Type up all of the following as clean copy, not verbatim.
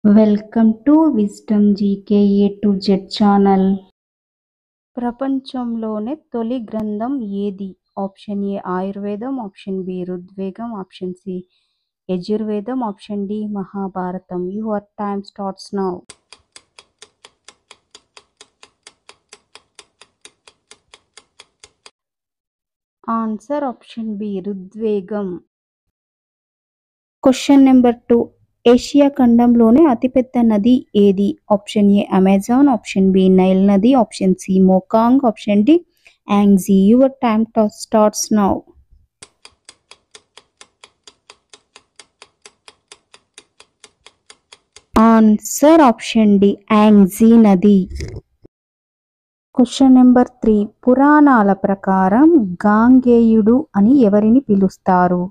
Welcome to wisdom GK A to Z channel. ప్రపంచంలోనే తొలి గ్రంథం ఏది? ఆప్షన్ ఏ ఆయుర్వేదం, ఆప్షన్ బి ఋగ్వేదం, ఆప్షన్ సి యజుర్వేదం, ఆప్షన్ డి మహాభారతం. Your time starts now. Answer option B ఋగ్వేదం. Question number 2. ఏషియా ఖండంలోనే అతిపెద్ద నది ఏది? Option A Amazon, option B Nile నది, option C Mekong, option D Yangtze. Your time starts now. Answer option D Yangtze నది. Question number 3. పురాణాల ప్రకారం గాంగేయుడు అని ఎవరిని పిలుస్తారు?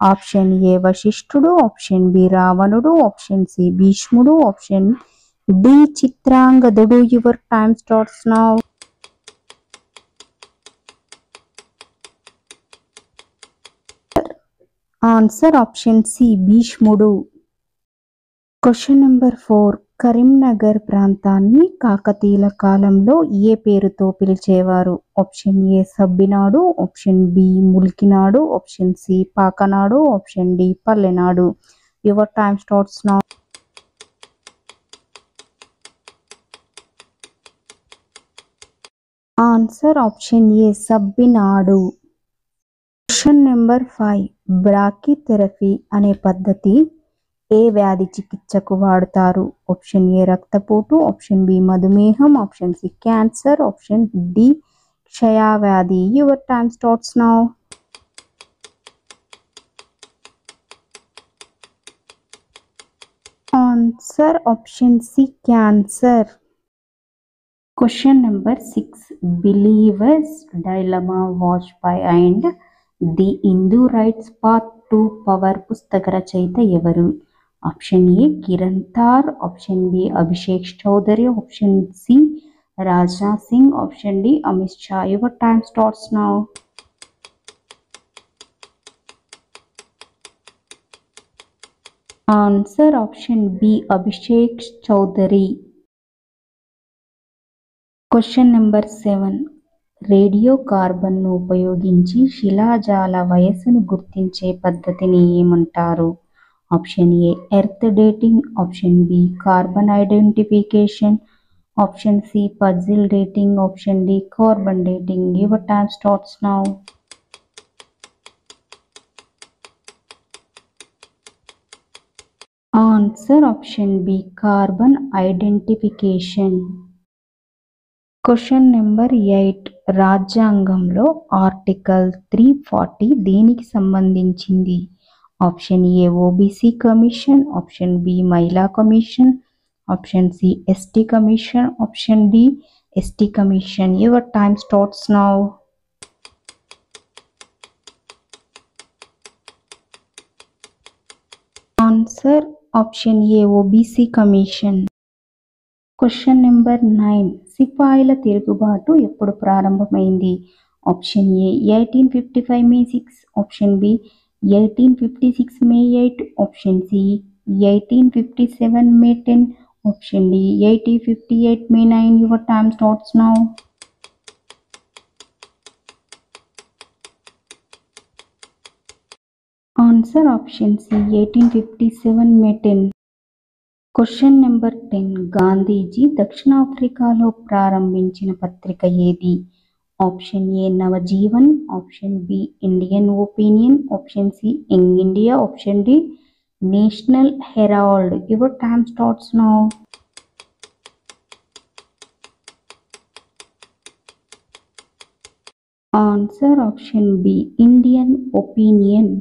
ఆప్షన్ ఏ వశిష్ఠుడు, ఆప్షన్ బి రావణుడు, ఆప్షన్ సి భీష్ముడు, ఆప్షన్ డి చిత్రాంగదుడు. Your time starts now. Answer option C భీష్ముడు. Question number 4. కరీంనగర్ ప్రాంతాన్ని కాకతీయుల కాలంలో ఏ పేరుతో పిలిచేవారు? Option A Sabbinadu, option B Mulkinadu, option C Pakanadu, option D Pallenadu. Your time starts now. Answer option A Sabbinadu. Question number 5. Brachytherapy అనే పద్ధతి ఏ వ్యాధి చికిత్సకు వాడుతారు? ఆప్షన్ ఏ రక్తపోటు, ఆప్షన్ బి మధుమేహం, option C cancer, option D క్షయవ్యాధి. Your time starts now. Answer option C cancer. Question number 6. Believer's dilemma Vajpayee and the Hindu right's path to power పుస్తక రచయిత ఎవరు? Option A Kiran Thar, option B Abhishek Chaudhary, option C Rajnath Singh, option D Amit Shah. Your time starts now. Answer option B Abhishek Chaudhary. Question number 7. Radio కార్బన్ను ఉపయోగించి శిలాజాల వయస్సును గుర్తించే పద్ధతిని ఏమంటారు? Option A earth dating, option B carbon identification, option C puzzle dating, option D carbon dating. Your time starts now. Answer option B carbon identification. Question number 8. రాజ్యాంగంలో article 340 దేనికి సంబంధించింది? Option A OBC commission, option B మహిళా commission, option C ST commission, option D ST commission. Your time starts now. Answer option A OBC commission. Question number 9. సిపాయిల తిరుగుబాటు ఎప్పుడు ప్రారంభమైంది? Option A 1855 May 6, option B 1856 May 8, option C 1857 May 10, option D 1858 May 9. Your time starts now. Answer option C 1857 May 10. Question number 10. Gandhiji దక్షిణాఫ్రికాలో ప్రారంభించిన పత్రిక ఏది? Option A Navajivan, option B Indian Opinion, option C Young India, option D National Herald. Your time starts now. Answer option B Indian opinion.